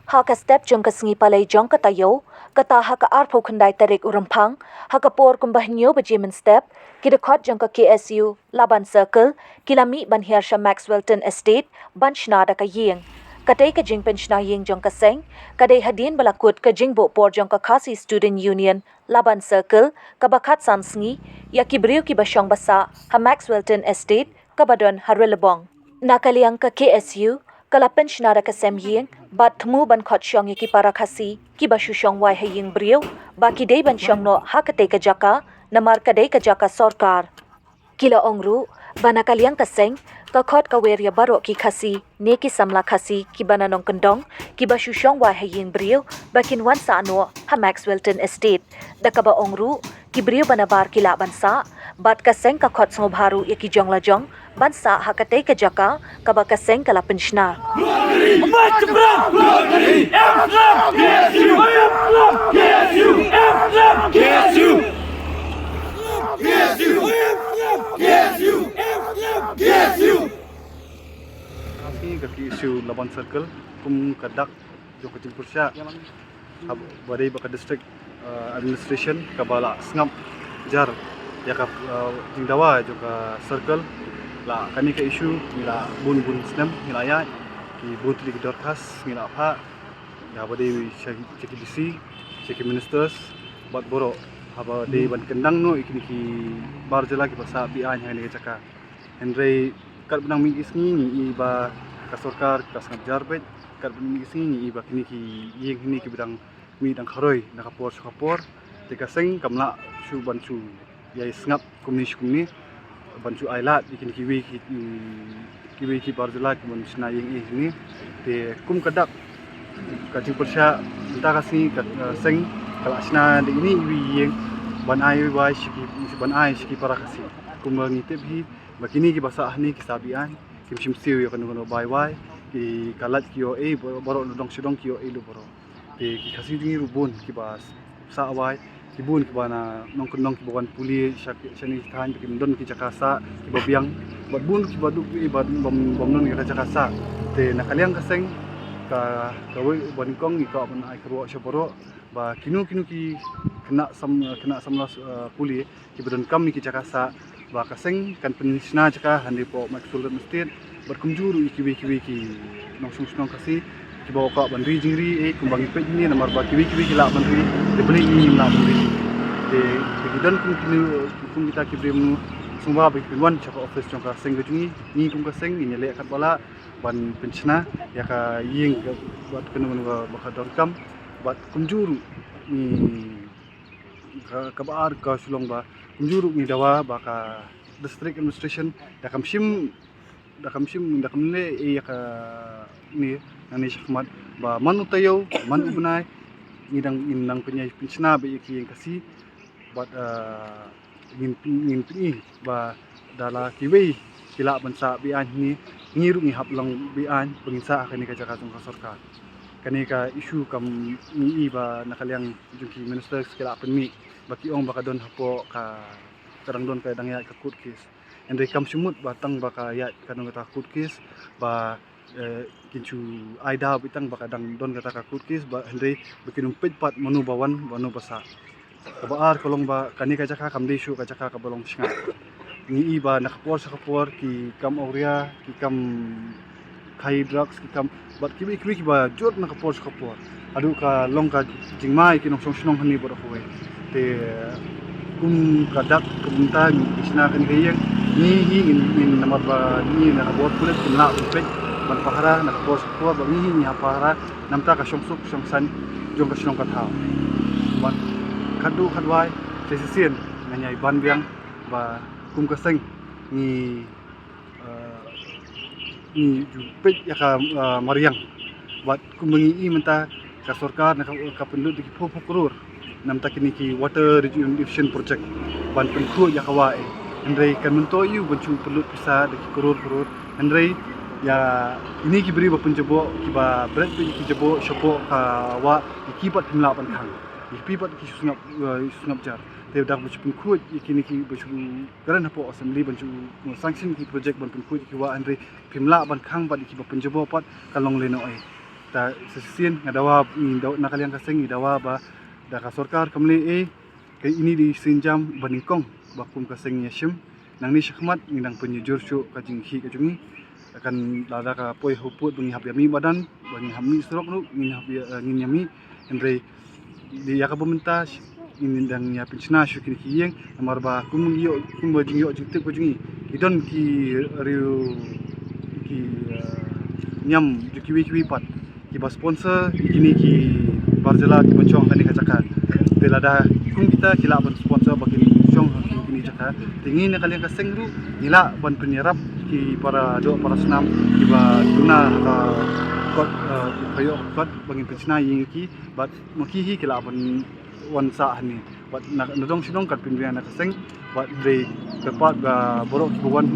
Haka step jong kasengi palai jong katayo, kata haka arpo kendai tarik urampang, haka por kumbahnyo bajimen step, kida kot jong ka KSU, Laban Circle, kilami ban hiarsha Maxwellton Estate, ban shnada ka ying. Kadai ka jing penshna ying jong ka seng, kadai hadin balakut ka jing bo por jong ka Khasi Student Union, Laban Circle, kabakat sansngi, ya kibriu ki basyong basa, ha Maxwellton Estate, kabadon harilabong. Nakaliang ka KSU, kalapen shnara ka sem ying, bat temu ban kot syong yaki para kasi, ki ba syong wai haying brio, ba ki day ban syong no hakate ka jaka, namar kadai ka jaka sorkar. Kila ongru, bana kaliang kaseng, ka kot ka werya baro ki kasi, ne ki samla kasi, ki bana nong kendong, ki ba syong wai haying brio, bakin wan sa ano, ha Maxwellton Estate. Da ka ba ongru, ki brio bana bar kila bansa, bat kaseng ka kot song baru yaki jong la jong, bansa hakate ka jaka, ka ba kaseng kala penshna. Kami kaki isu Laban Circle, kum kadak jo kecil Persya, badai baka district administration kabala sengap jar ya ka jingdawa jo ka circle la kami ka isu mila bun snem milaya ki bun tri dorkas mila apa ya badai ceki bisi ceki ministers bat boro haba de ban kendang no ikini ki bar jela ki basa bi an hani caka henry kat benang mi isni ni iba ka sarkar ka sengap jarbet kat benang mi isni ni iba kini ki yeng ni ki bidang mi dang kharoi na kapor tika seng kamla shu banchu ya sengap kumni banchu ailat ikini kiwi ki barjala ki manusia yang ini te kum kadak kajing Persya entah kasi seng kalau asna de ini iwi yang ban ai wai shiki para kasi kum ngitip hi bakini ki basa ahni ki sabian kim shimsiu ya kanu bai wai ki kalat ki yo baro dong sidong ki yo lu baro te ki kasi dingi rubun ki bas sa wai ki bun ki bana nong ki bawan puli shani than ki don ki jakasa ki babiang bat bun ki badu ki bad bom non ki jakasa te nakaliang kaseng ka kawai banikong ki ka ban ai kro shaporo ba kinu ki kena samlas puli ki badon kam ki jakasa ba kaseng kan penishna jaka hande po Maxwellton Estate berkunjuru iki ki nong kasi ki bawa ka bandri jingri kumbangi pej ni namar ba ki la bandri de beli ini la bandri de dan kum kita ki brem sumba ba ki wan chaka office chaka seng gejungi ni kum ka seng ni le kat bala ban penchna ya ka ying buat kenu ba ka dorkam buat kunjuru ni ka baar ka sulong ba kunjuru ni dawa ba ka district administration da kam shim da kam le ya ka ni nani syahmat ba manu tayo man ubnai ngidang penyai penchna ba iki yang kasi buat ngin pini ba dala kiwi kila bansa bian ni ngiru ni haplong bian penginsa kani ka jaka tong sarkar kani ka isu kam ni ba nakaliang jungki minister kila penmi baki ong baka don hapo ka kadang don ka dangya ka court case ende kam sumut batang baka ya kanong ta court case ba kincu aida bitang baka dang don kata ka court case ba ende bikinum pejpat manu bawan banu basa kabaar kolong ba kani ka jaka kam desu ka jaka ka bolong singa ni iba nakapor ki kam auria ki kam khai drugs ki kam bat ki ba jot nakapor adu ka long ka jingmai ki nong song hani bor ko te kum kadak kumunta ni isna kan kayeng ni in namar ba ni na bor kulit kumla pej ban pahara nakapor ba ni pahara namta ka songsuk songsan jong ka sinong ka thao ban kadu khadwai sesien nganyai ban biang ba kum kaseng ni pej ya ka mariang bat kum mengi menta ka sarkar na ka penduduk di Pukrur namta kini ki water rejuvenation project ban penku ya kawae andre kan mento yu bancu perlu pisa de krur andre ya ini ki beri ba penjebo ki ba bread ki jebo shopo ka wa ki pat himla pan khang pipat ki sungap jar dak bachun khut ikini ki bachun garan hapo assembly banchu sanction ki project ban khut ki wa andre pimla ban khang ba ki ba penjobo pat kalong leno ai ta sesien ngadawa nakaliang kaseng idawa ba da ka sarkar kamle e ke ini di sinjam baningkong bakum kaseng yashim nang ni shakmat nang penyujur syu ka jinghi ka jungi akan lada ka poi huput bangi habyami badan bangi hamni serok nu ngin yami andre di ya ka pemerintah ini dang ya pensiuna syu kini kiyeng namar ba kum bajing yo jitip ko jungi idon ki riu ki nyam kiwi pat ki ba sponsor kini ki barjala ki bencong kani kacaka telada kum kita kila ban sponsor bagi bencong kini caka tingin na kalian kaseng du nila ban penyerap ki para senam ki ba guna ka kot kayo kot bagi pensiuna ying ki bat makihi kila ban wan sa ni wat nadong sinong kat pimpinan kaseng wat dari tepat borok ki wan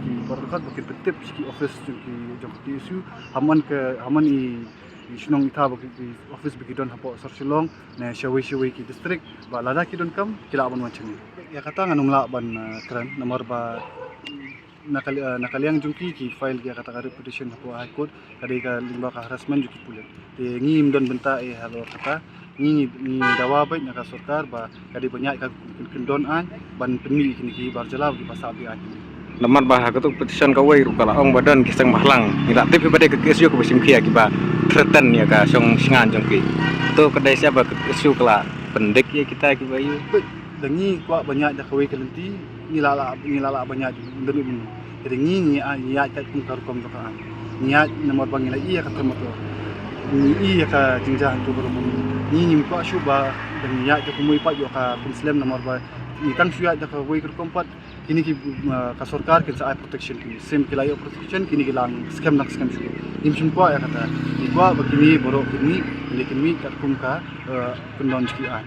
ki perkat bagi petip ki office ki jangki isu haman i sinong ita bagi office bagi don hapo sarsilong na shawi ki district ba lada ki don kam kila ban wanceng ya kata nganum la ban kran nomor ba nakaliang jungki ki file dia kata petition hapo high court kadai ka limba ka harassment juki pulen te ngim don benta halo kata ni dawa baik nak sarkar ba kadi banyak ka kendon an ban peni kini ki barjala bagi pasal bi an naman bah ka tu petition ka wai rukala ong badan kisang mahlang nila tip pada ke isu ko besim kia ki ba threaten ya ka song singan jongki tu kedai siapa ke isu kala pendek ya kita ki bayu dengi kuat banyak dah kawai kelenti ngilala banyak demi bunu jadi ni ya kat pun karkom to kan niat nomor bangila iya ka termoto ni iya ka jinjang tu bermun ni ko syuba dan ya ke kumui pak yo ka muslim nomor ba ni kan syuat dah kawai karkom pat kini ki ka sarkar kin sa protection kini sim kilayo protection kini gilang scam syu ni sim ko ya kata ni ko begini borok kini lekin mi kat kum ka kendon ki an